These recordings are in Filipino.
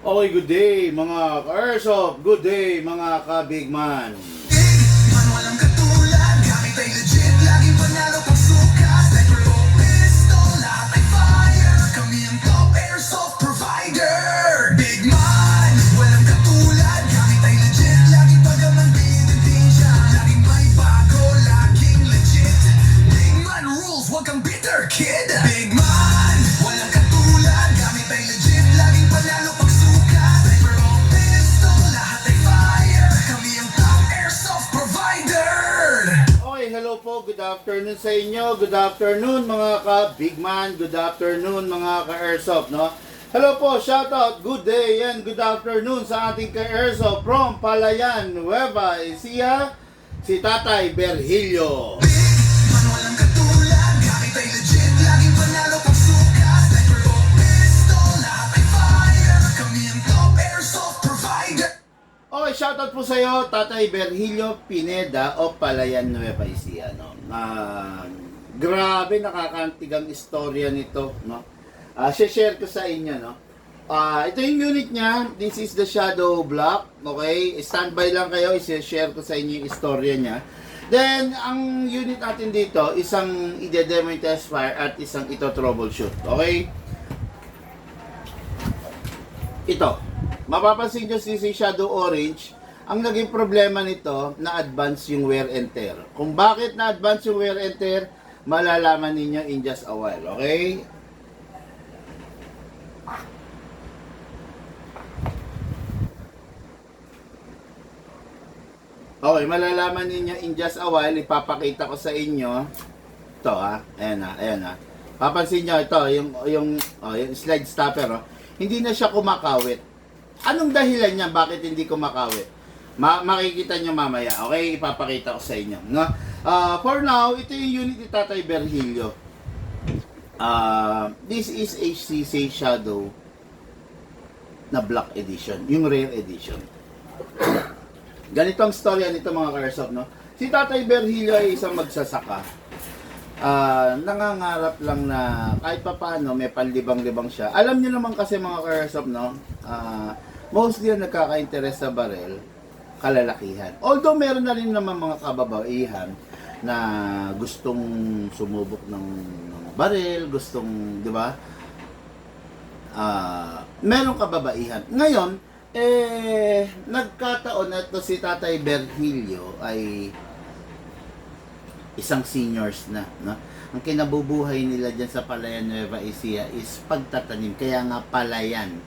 Okay, good day mga ka-airsoft. Good day mga ka-bigman. Man, walang katulad, gamit ay legit, laging panalo pag sukat. Sniper o pistol, lahat ay fire. Kami ang top airsoft provider. Big man, walang katulad, gamit ay legit, laging pagaman binitin siya. Laging may bago, laging legit. Big man rules, wag kang bitter kid. Big man, walang katulad, gamit ay legit, laging panalo pag sukat. Sniper o pistol, lahat ay fire. Kami ang top airsoft provider. Okay, hello po. Good afternoon sa inyo. Good afternoon mga ka-bigman. Good afternoon mga ka-airsoft, no? Hello po, shout out, good day and good afternoon sa ating ka-airsoft from Palayan, Nueva Ecija, si Tatay Berhilio. Man, walang katulad, gamit ay legit, laging panalo pag sukat. Sniper o pistol, lahat ay fire. Kami ang top airsoft provider. Okay, shoutout po sa iyo, Tatay Berhilio Pineda o Palayan, Nueva Ecija, no? Grabe, nakakantigang istorya nito, no? Share ko sa inyo, no? Ito yung unit niya. This is the Shadow Block, okay? Standby lang kayo, i-share ko sa inyo yung istorya niya. Then, ang unit natin dito, isang ide-demo yung test fire at isang ito troubleshoot, okay? Ito, mapapansin nyo si Shadow Orange, ang naging problema nito, na-advance yung wear and tear. Kung bakit na-advance yung wear and tear, malalaman ninyo in just a while, okay? Okay, malalaman ninyo in just a while, ipapakita ko sa inyo. Ito ayan na. Papansin nyo, ito, yung slide stopper, hindi na siya kumakawit. Anong dahilan niya, bakit hindi kumakawit? Makikita nyo mamaya, okay? Ipapakita ko sa inyo, no? For now, ito yung unit ni Tatay Berhilio. This is HCC Shadow na Black Edition, yung Rare Edition. Ganito ang storya nito mga ka-airsoft, no? Si Tatay Berhilio ay isang magsasaka. Nangangarap lang na kahit pa paano may panlibang-libang siya. Alam niyo naman kasi mga ka-airsoft, no? Mostly yung nagkaka-interest sa barel, kalalakihan. Although meron na rin naman mga kababaihan na gustong sumubok ng barel, gustong, di ba? Merong kababaihan. Ngayon, nagkataon na ito si Tatay Berhilio ay isang seniors na, no? Ang kinabubuhay nila dyan sa Palayan, Nueva Ecija is pagtatanim. Kaya nga palayan.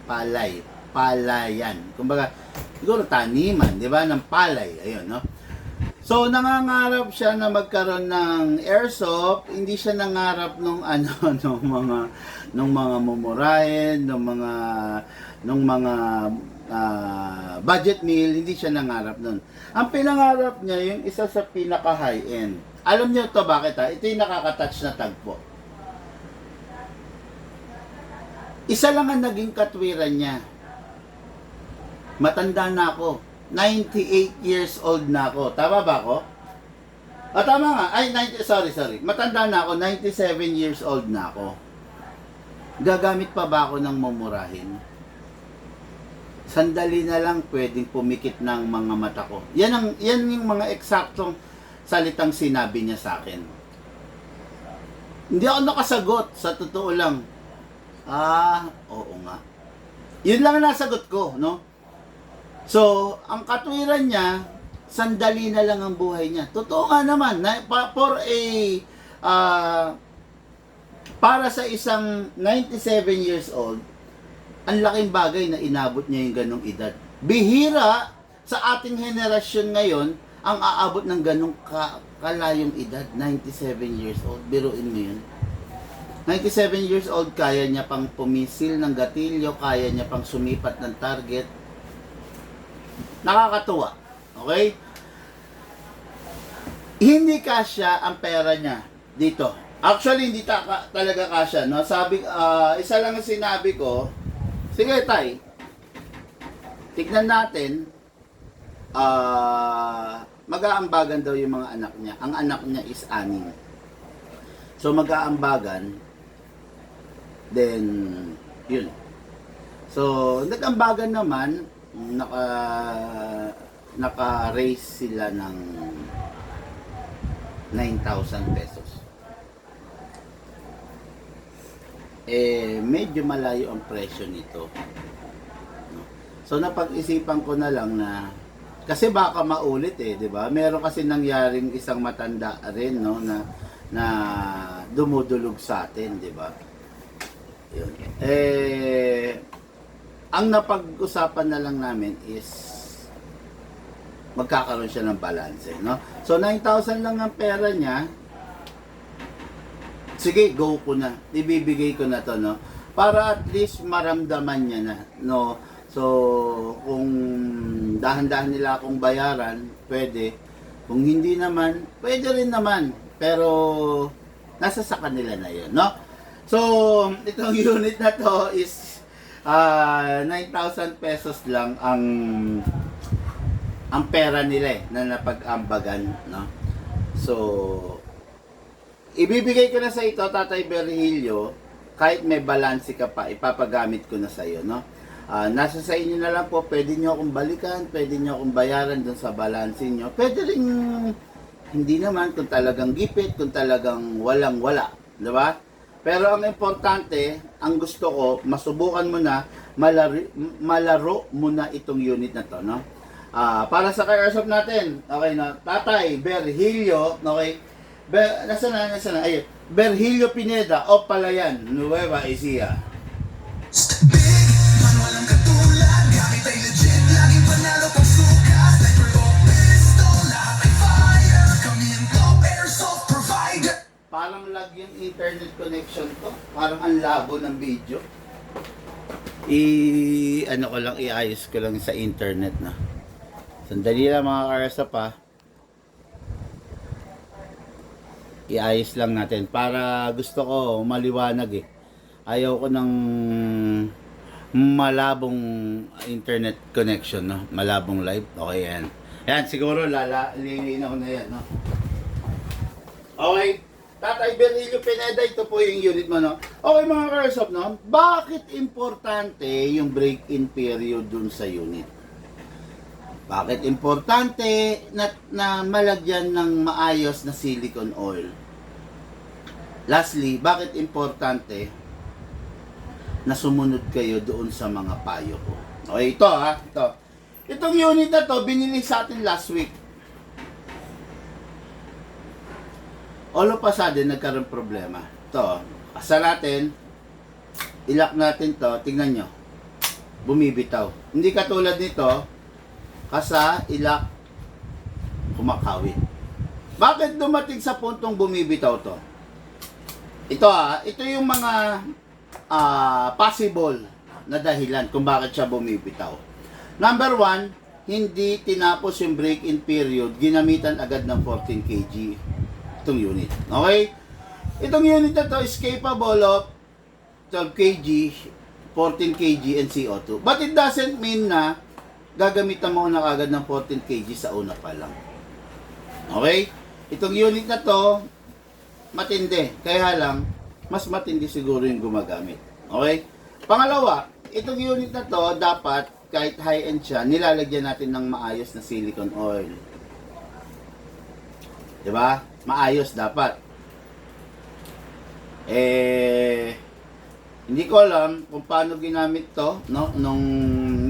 Kumbaga, siguro taniman, di ba? Ng palay. Ayun, no? So, nangangarap siya na magkaroon ng airsoft. Hindi siya nangarap nung nung mga mumurahin, nung mga budget meal, hindi siya nangarap nun. Ang pinangarap niya, yung isa sa pinaka high-end. Alam niyo to bakit Ito yung nakaka-touch na tagpo. Isa lang ang naging katwiran niya. Matanda na ako. 98 years old na ako. Tama ba ako? Tama nga. Ay, sorry. Matanda na ako. 97 years old na ako. Gagamit pa ba ako ng mumurahin? Sandali na lang pwedeng pumikit ng mga mata ko. Yan yung mga eksaktong salitang sinabi niya sa akin. Hindi ako nakasagot, sa totoo lang. Oo nga. Yun lang ang nasagot ko, no? So, ang katwiran niya, sandali na lang ang buhay niya. Totoo nga naman, para sa isang 97 years old, ang laking bagay na inabot niya yung ganong edad. Bihira sa ating henerasyon ngayon ang aabot ng ganong kalayong edad, 97 years old. Biruin mo yun. 97 years old, kaya niya pang pumisil ng gatilyo, kaya niya pang sumipat ng target. Nakakatuwa. Okay? Hindi kasya ang pera niya dito. Actually, hindi talaga kasya, no? Isa lang ang sinabi ko. Sige, Tay. Tignan natin. Mag-aambagan daw yung mga anak niya. Ang anak niya is 6. So, mag-aambagan. Then, yun. So, nag-ambagan naman, naka-raise sila ng 9,000 pesos. Medyo malayo ang presyo nito. No? So, napag-isipan ko na lang na, kasi baka maulit di ba? Meron kasi nangyaring isang matanda rin, no, na dumudulog sa atin, di ba? Yun. Ang napag-usapan na lang namin is magkakaroon siya ng balance, no? So 9,000 lang ang pera niya. Sige, go ko na. Ibibigay ko na to, no? Para at least maramdaman niya na, no? So, kung dahan-dahan nila akong bayaran, pwede. Kung hindi naman, pwede rin naman. Pero, nasa sa kanila na yun, no? So, itong unit na to is 9,000 pesos lang ang pera nila na napag-ambagan, no? So, ibibigay ko na sa ito, Tatay Virgilio, kahit may balanse ka pa, ipapagamit ko na sa iyo, no? Nasa sa inyo na lang po, pwede nyo akong balikan, pwede nyo akong bayaran dun sa balanse nyo. Pwede rin hindi naman, kung talagang gipit, kung talagang walang-wala, di ba? Pero ang importante, ang gusto ko, masubukan mo na, malaro mo na itong unit na to, no? Para sa ka-airsoft natin, okay na, Tatay Virgilio, okay? Nasaan na? Ayun. Virgilio Pineda, o Palayan, Nueva Ecija. Big, man walang katulad. Gamit ay legit, laging panalo pag sukat. Sniper o pistol, lahat ay fire. Kami ang top airsoft provider. Parang lag yung internet connection to. Parang ang labo ng video. Iayos ko lang sa internet na. Sandali lang mga karasa pa. Iayos lang natin para gusto ko maliwanag Ayaw ko ng malabong internet connection, no? Malabong live. Okay yan. Yan siguro lilinaw na yan, no? Okay. Tatay Virgilio Pineda, ito po yung unit mo, no? Okay mga ka-airsoft, no? Bakit importante yung break-in period dun sa unit? Bakit importante na malagyan ng maayos na silicone oil? Lastly, bakit importante na sumunod kayo doon sa mga payo ko? Okay, ito ito. Itong unit na to, binili sa atin last week. All of a sudden, nagkaroon problema. Ito, asa natin, ilak natin to, tingnan nyo, bumibitaw. Hindi katulad nito, kasa, ilak, kumakawin. Bakit dumating sa puntong bumibitaw to? Ito ito yung mga possible na dahilan kung bakit siya bumibitaw. Number 1, hindi tinapos yung break-in period, ginamitan agad ng 14 kg itong unit. Okay? Itong unit na to is capable of 12 kg, 14 kg, and CO2. But it doesn't mean na gagamitan mo na agad ng 14 kg sa una pa lang. Okay? Itong unit na to, matindi. Kaya lang, mas matindi siguro yung gumagamit. Okay? Pangalawa, itong unit na to, dapat, kahit high-end siya, nilalagyan natin ng maayos na silicone oil. Diba? Maayos dapat. Hindi ko alam kung paano ginamit to, no? Nung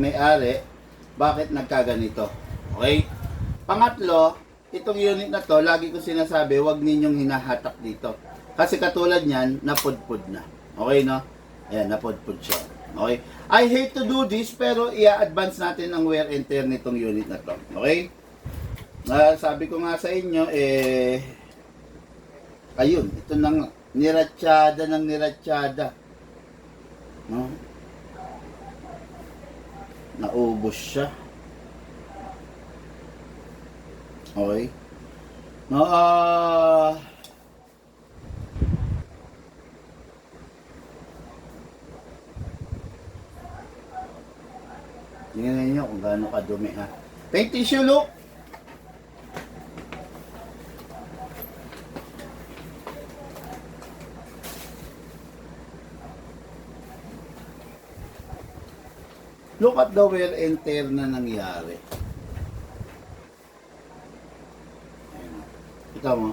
may-ari, bakit nagkaganito. Okay? Pangatlo, itong unit na to, lagi ko sinasabi, huwag ninyong hinahatak dito. Kasi katulad niyan, napudpud na. Okay, no? Ayan, napudpud siya. Okay? I hate to do this, pero i-advance natin ang wear and tear nitong unit na to. Okay? Sabi ko nga sa inyo, ayun, ito nang niratsyada ng niratsyada. No? Naubos siya. Okay? No, tingnan niyo kung gaano kadumi, ha. Paint tissue, look. Look at the wear and tear na nangyari. Ayan. Ito mo.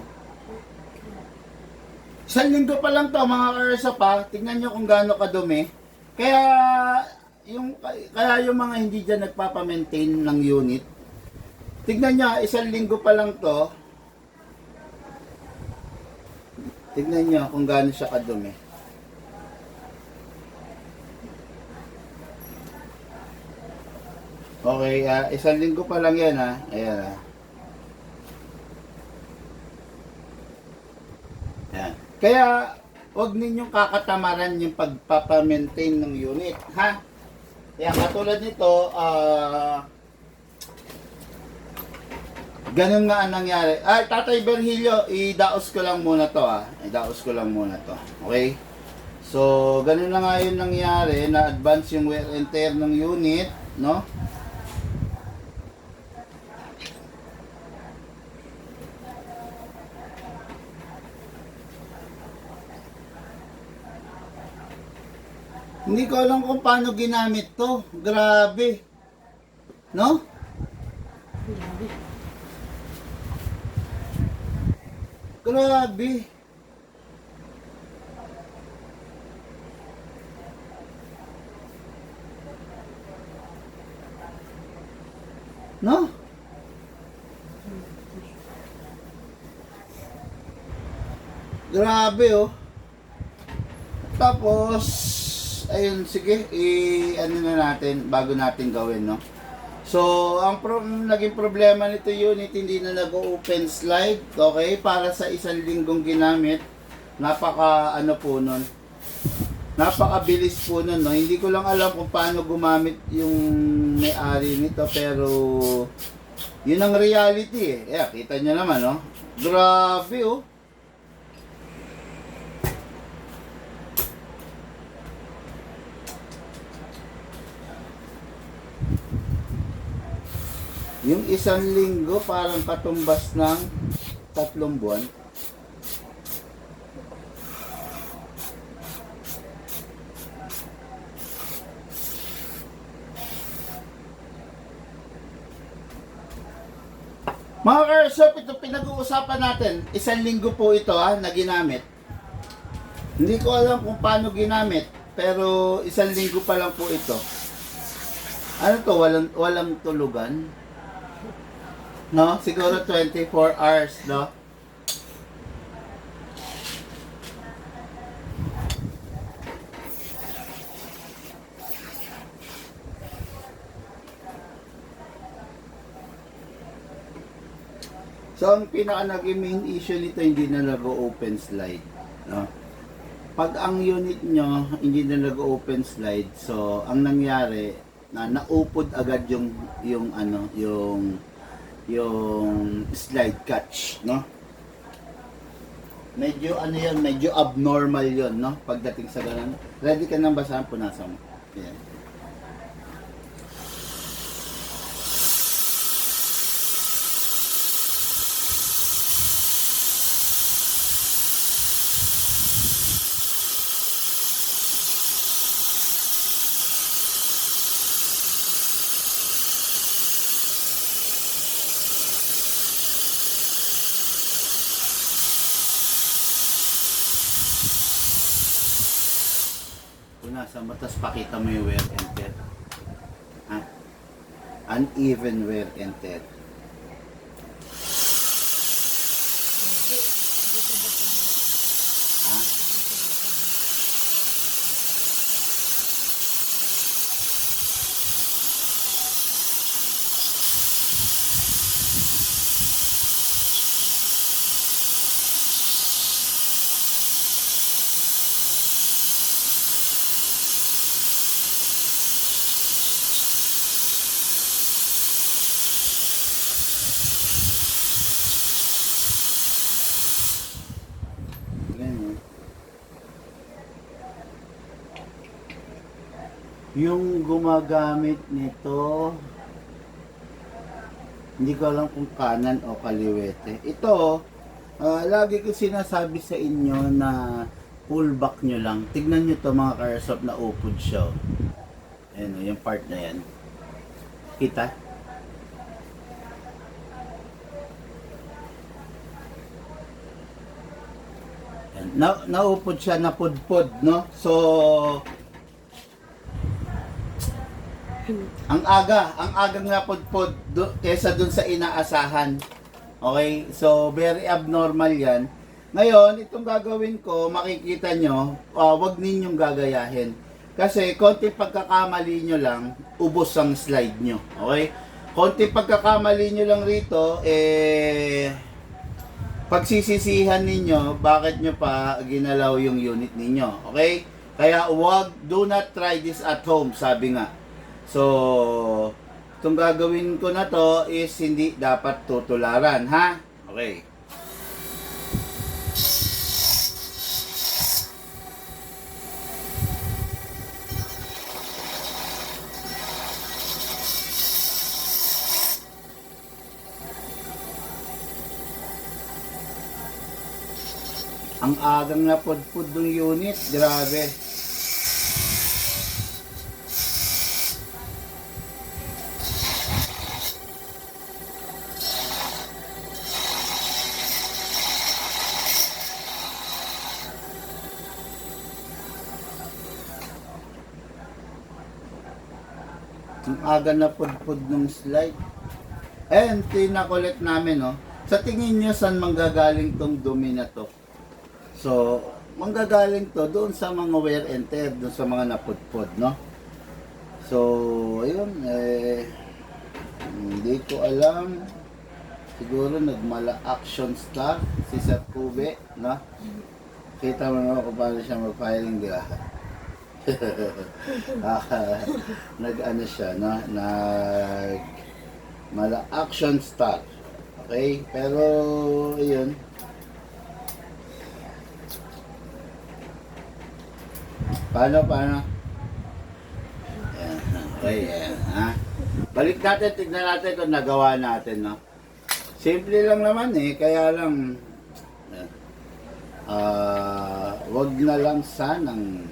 Isang linggo pa lang to mga karsa pa. Tingnan nyo kung gaano kadumi. Kaya yung mga hindi dyan nagpapamaintain ng unit. Tignan nyo, isang linggo pa lang to. Tignan nyo kung gaano siya kadumi. Okay, isang linggo pa lang yan ha. Ayan. Ayan. Kaya, huwag ninyong kakatamaran yung pagpapamaintain ng unit, ha? Yan, katulad nito, ganun nga ang nangyari. Ay, Tatay Berhilio, idaos ko lang muna to, ha? Idaos ko lang muna to, okay? So, ganun na nga yung nangyari, na-advance yung wear and tear ng unit, no? Hindi ko alam kung paano ginamit to. Grabe. No? Grabe. No? Grabe oh. Tapos ayun, sige, ano na natin, bago natin gawin, no? So, naging problema nito unit, hindi na nag-open slide, okay? Para sa isang linggong ginamit, ano po nun, napakabilis po nun, no? Hindi ko lang alam kung paano gumamit yung may-ari nito, pero yun ang reality, eh. Kita nyo naman, no? Grabe, oh. Yung isang linggo parang katumbas ng 3 buwan. Mga ka-airsoft, ito pinag-uusapan natin. Isang linggo po ito na ginamit. Hindi ko alam kung paano ginamit, pero isang linggo pa lang po ito. Ano to? Walang tulugan? No? Siguro 24 hours, no? So, ang pinaka main issue nito, hindi na nag-open slide, no? Pag ang unit nyo, hindi na nag-open slide, so, ang nangyari, naupod agad yung slide catch, no? Medyo medyo abnormal 'yon, no? Pagdating sa ganun. Ready ka nang basahan, punasan mo. Ayan. Punasan mo, tapos pakita mo yung wear and tear. Ha? Uneven wear and tear. Ha? Yung gumagamit nito, hindi ko alam kung kanan o kaliwete. Ito, lagi ko sinasabi sa inyo na pull back nyo lang. Tignan nyo to mga ka-airsoft na upod siya. Ayan o, yung part na yan. Kita? Ayan. Naupod siya, napudpod, no? So, ang agang napudpod kesa dun sa inaasahan. Okay? So, very abnormal yan. Ngayon, itong gagawin ko, makikita nyo, wag ninyong gagayahin. Kasi, konti pagkakamali nyo lang, ubos ang slide nyo. Okay? Konti pagkakamali nyo lang rito, pagsisisihan ninyo, bakit nyo pa ginalaw yung unit ninyo. Okay? Kaya, do not try this at home, sabi nga. So, itong gagawin ko na to is hindi dapat tutularan, ha? Okay. Ang agang na pudpud ng unit, grabe. Ang aga na pudpud ng slide. And tinakolect namin, no? Sa tingin nyo, saan manggagaling tong dumi na to? So, manggagaling to doon sa mga wear and tear, doon sa mga napudpod, no? So, ayun, hindi ko alam. Siguro nagmala action star si Sir Kube, no? Kita mo naman kung paano siya mag-filing, di ba? Nag-ano siya, no? Mala action star. Okay? Pero, ayun. Paano? Ayan, okay, ayan, ha? Balik natin, tignan natin kung nagawa natin, no? Simple lang naman kaya lang, wag na lang sanang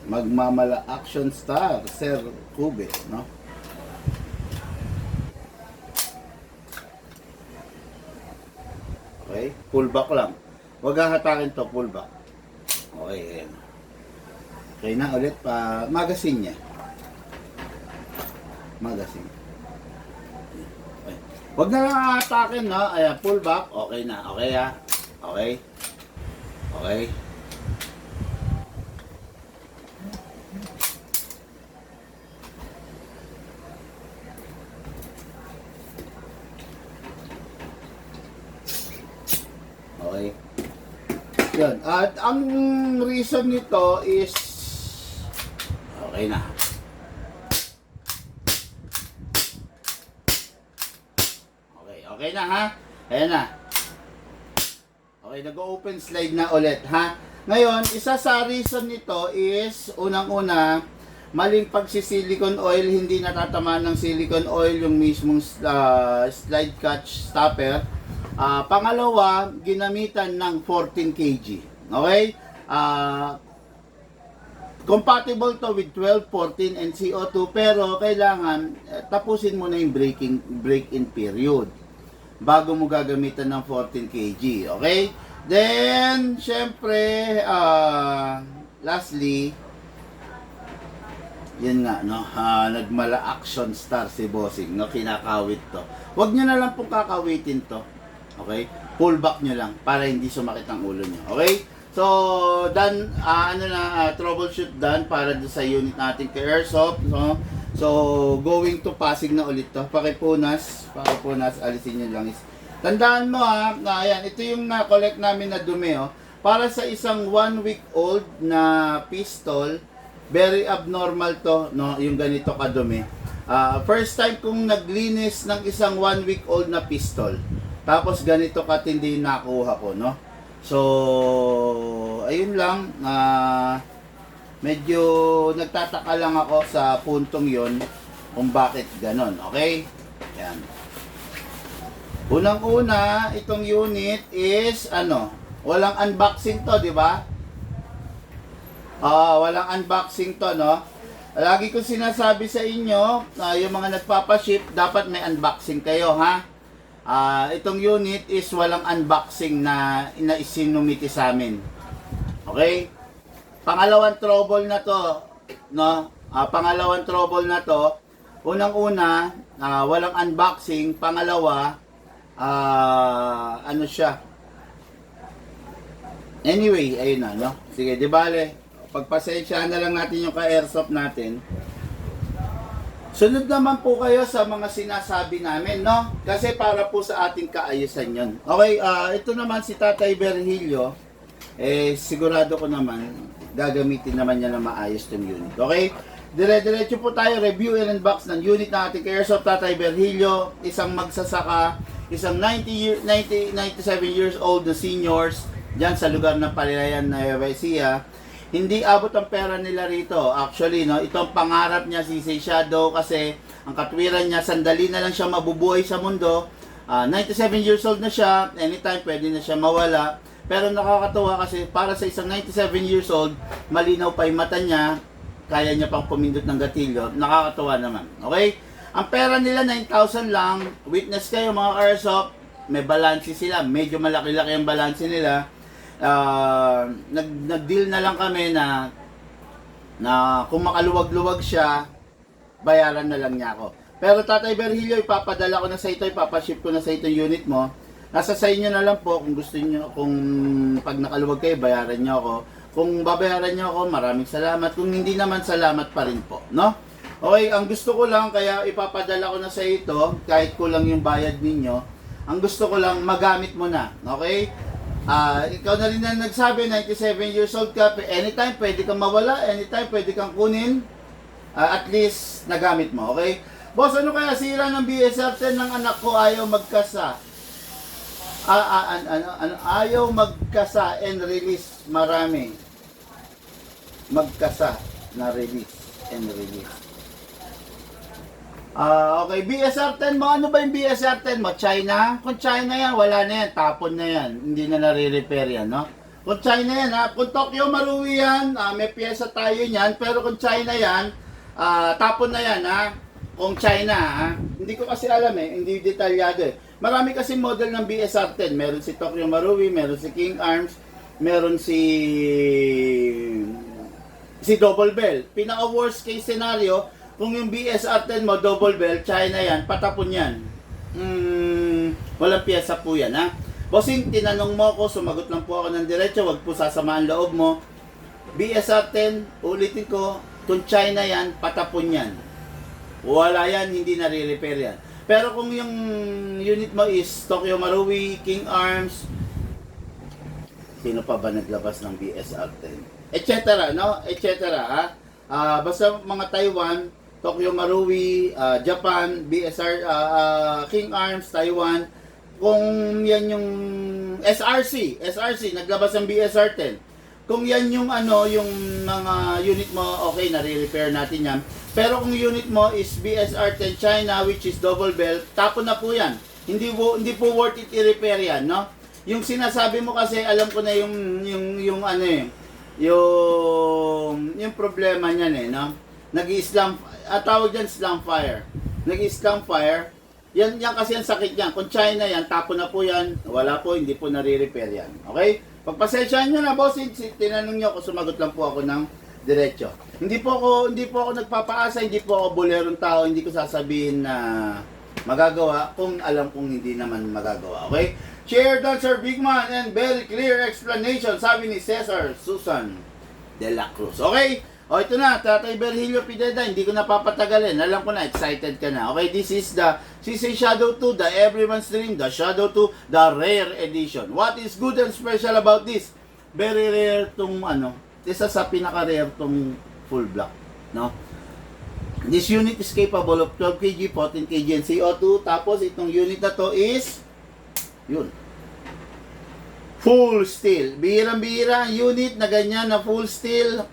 magmamala action star, Sir Kube, no? Okay, pull back lang. Wag hahatakin to, pull back. Okay, ayan. Okay na ulit pa magazine niya. Magazine. Okay. Wag na lang atakin, no? Ayan, pull back. Okay na. Okay, ha? Okay. Okay. Okay. Yun. At ang reason nito is okay na. Okay na, ha? Ayan na. Okay, nag-open slide na ulit, ha? Ngayon, isa sa reason nito is, unang-una, maling pagsisilicone oil, hindi natatamaan ng silicone oil yung mismong slide catch stopper. Pangalawa, ginamitan ng 14 kg. Okay? Compatible to with 12, 14, and CO2, pero kailangan tapusin mo na yung break-in period bago mo gagamitan ng 14 kg. Okay? Then, syempre, lastly, yun nga, no? Nagmala action star si Bossing, no? Kinakawit to. Huwag nyo na lang pong kakawitin to. Okay? Pull back nyo lang para hindi sumakit ang ulo nyo. Okay? So, done, troubleshoot done para sa unit natin kay Airsoft. So, going to Pasig na ulit to. Pakipunas, alisin nyo lang. Tandaan mo na ayan, ito yung na-collect namin na dumi, para sa isang 1 week old na pistol, very abnormal to, no, yung ganito kadumi. First time kong naglinis ng isang 1 week old na pistol. Tapos ganito katindi nakuha ko, no? So, ayun lang, medyo nagtataka lang ako sa puntong yon kung bakit ganon, okay? Yan. Unang-una, itong unit is, walang unboxing to, di ba? Walang unboxing to, no? Lagi ko sinasabi sa inyo, yung mga nagpapaship, dapat may unboxing kayo, ha? Itong unit is walang unboxing na isinumiti sa amin. Okay? Pangalawang trouble na to, no? Pangalawang trouble na to. Unang-una, walang unboxing. Pangalawa, ano siya? Anyway, ayun na, no? Sige, di bale. Pagpasensyahan na lang natin yung ka-airsoft natin. Sunod naman po kayo sa mga sinasabi namin, no? Kasi para po sa ating kaayusan yun. Okay, ito naman si Tatay Virgilio. Sigurado ko naman, gagamitin naman niya na maayos yung unit. Okay? Dire-diretso po tayo, review and unbox ng unit ng ating ka-airsoft Tatay Virgilio. Isang magsasaka, isang 97 years old na seniors, dyan sa lugar ng Palilayan na Nueva Ecija. Hindi abot ang pera nila rito. Actually, no, ito ang pangarap niya, si Shadow, kasi ang katwiran niya, sandali na lang siya mabubuhay sa mundo. 97 years old na siya, anytime pwede na siya mawala. Pero nakakatuwa kasi para sa isang 97 years old, malinaw pa yung mata niya, kaya niya pang pumindot ng gatilyo. Nakakatuwa naman. Okay? Ang pera nila, 9,000 lang. Witness kayo mga airsoft, may balanse sila. Medyo malaki-laki ang balanse nila. Nag-deal na lang kami na kung makaluwag-luwag siya, bayaran na lang niya ako. Pero Tatay Virgilio, ipapadala ko na sa ito, ipapaship ko na sa ito yung unit mo. Nasa sa inyo na lang po kung gusto niyo, kung pag nakaluwag kayo, bayaran niyo ako. Kung babayaran niyo ako, maraming salamat. Kung hindi naman, salamat pa rin po, no? Okay, ang gusto ko lang, kaya ipapadala ko na sa ito, kahit kulang yung bayad ninyo, ang gusto ko lang, magamit mo na, okay? Ikaw na rin na nagsabi, 97 years old ka, anytime pwede kang mawala, anytime pwede kang kunin, at least nagamit mo, okay? Boss, ano kaya sira ng BSR-10 ng anak ko, ayaw magkasa? Ayaw magkasa and release, marami. Magkasa na release and release. Okay, BSR-10 mo, ano ba yung BSR-10 mo? China? Kung China yan, wala na yan, tapon na yan. Hindi na nare-repair yan, no? Kung China yan, ha? Kung Tokyo Marui yan, may pyesa tayo yan. Pero kung China yan, tapon na yan, ha? Kung China, ha? Hindi ko kasi alam hindi detalyado Marami kasi model ng BSR-10. Meron si Tokyo Marui, meron si King Arms, meron si Double Bell. Pinaka-worst case scenario, kung yung BSR-10 mo, double bell, China yan, patapon yan. Walang pyesa po yan, ha? Bossing, tinanong mo ako, sumagot lang po ako ng diretso, wag po sasamaan loob mo. BSR-10, ulitin ko, kung China yan, patapon yan. Wala yan, hindi nare-repair yan. Pero kung yung unit mo is Tokyo Marui, King Arms, sino pa ba naglabas ng BSR-10? Etc. no? Etc. ha? Basta mga Taiwan, Tokyo Marui, Japan, BSR, King Arms, Taiwan. Kung yan yung SRC, naglabas ng BSR-10. Kung yan yung yung mga unit mo, okay, nare-repair natin yan. Pero kung unit mo is BSR-10 China, which is double bell, tapon na po yan. Hindi po worth it i-repair yan, no? Yung sinasabi mo kasi, alam ko na yung problema niyan no? Nag-i-slam, tawag dyan slam fire. Nag-i-slam fire. Yan kasi ang sakit niyan. Kung China yan, tapon na po yan. Wala po, hindi po nare-repair yan. Okay? Pagpasensyahan nyo na, boss. Tinanong nyo ako, sumagot lang po ako ng diretso. Hindi po ako nagpapaasa, hindi po ako bolerong tao, hindi ko sasabihin na magagawa kung alam kong hindi naman magagawa. Okay? Share done, Sir Bigman, and very clear explanation, sabi ni Cesar Susan de la Cruz. Okay? O ito na, Tatay Virgilio Pineda, hindi ko na papatagalin. Alam ko na, excited ka na. Okay, this is the CC Shadow 2, the Everyone's Dream, the Shadow 2, the Rare Edition. What is good and special about this? Very rare tong isa sa pinaka-rare tong full black, no? This unit is capable of 12 kg, 14 kg and CO2. Tapos itong unit na to is yun, full steel. Bihirang-bihira ang unit na ganyan na full steel.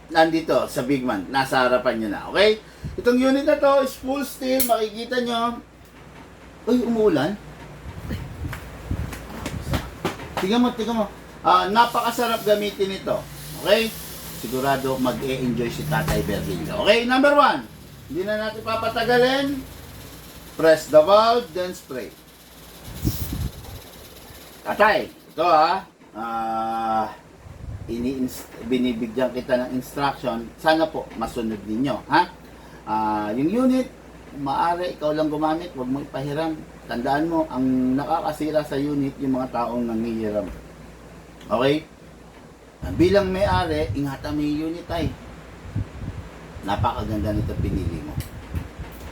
Nandito sa Bigman, nasa harapan nyo na, okay? Itong unit na to is full steel, makikita nyo. Uy, umuulan. Tingnan mo. Napakasarap gamitin ito, okay? sigurado mag-e-enjoy si Tatay Virgilio. Okay, number 1. Hindi na natin papatagalin. Press the valve, then spray. Tatay, ito binibigyan kita ng instruction. Sana po masunod ninyo, ha? Yung unit, maaari ikaw lang gumamit, huwag mo ipahiram. Tandaan mo, ang nakakasira sa unit yung mga taong nangihiram. Okay? Bilang may-ari, ingatan mo yung unit ay. Napakaganda nito pinili mo.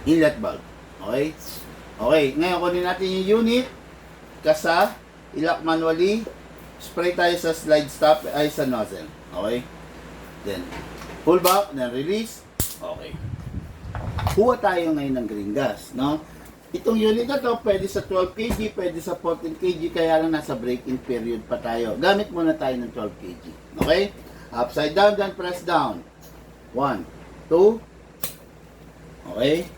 Inlet valve. Okay? Okay, ngayon kunin natin yung unit. Kasa, ilock manually. Spray tayo sa slide stop ay sa nozzle. Okay? Then, pull back, then release. Okay. Kuha tayo ngayon ng green gas, no? Itong unit na to, pwede sa 12 kg, pwede sa 14 kg, kaya lang nasa break-in period pa tayo. Gamit muna tayo ng 12 kg. Okay? Upside down, then press down. 1, 2. Okay?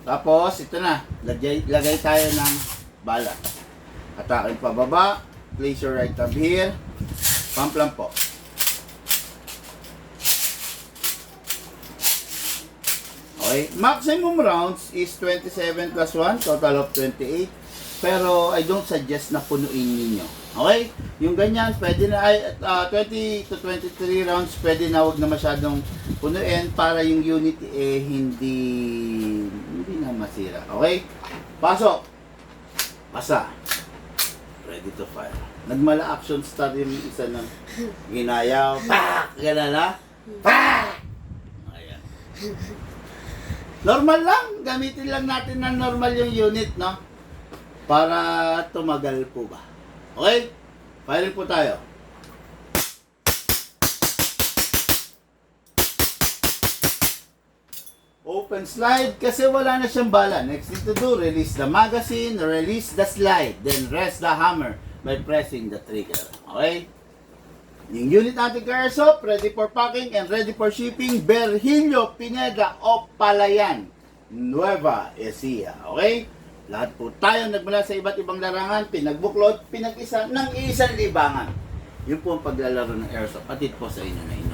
Tapos, ito na. Lagay tayo ng bala. Atakin pababa. Place your right thumb here. Pump lang po. Okay, maximum rounds is 27 plus 1, total of 28. Pero I don't suggest na punuin ninyo. Okay? Yung ganyan, pwede na, 20 to 23 rounds, pwede na, wag na masyadong punuin para yung unit hindi na masira. Okay? Pasok. Pasa. Ready to fire. Nagmala action star yung isa ng ginayaw. Pak! Gana na. Pak! Ayan. Normal lang, gamitin lang natin ng normal yung unit, no? Para tumagal po ba. Okay? Firing po tayo. Open slide kasi wala na siyang bala. Next thing to do, release the magazine, release the slide, then rest the hammer by pressing the trigger. Okay? Yung unit natin ka-airsoft, ready for packing and ready for shipping, Virgilio Pineda of Palayan, Nueva Ecija. Okay? Lahat po tayo nagmula sa iba't ibang larangan, pinagbuklod, pinag-isa ng isang libangan. Yun po ang paglalaro ng airsoft. Atid po sa inyo na inyo.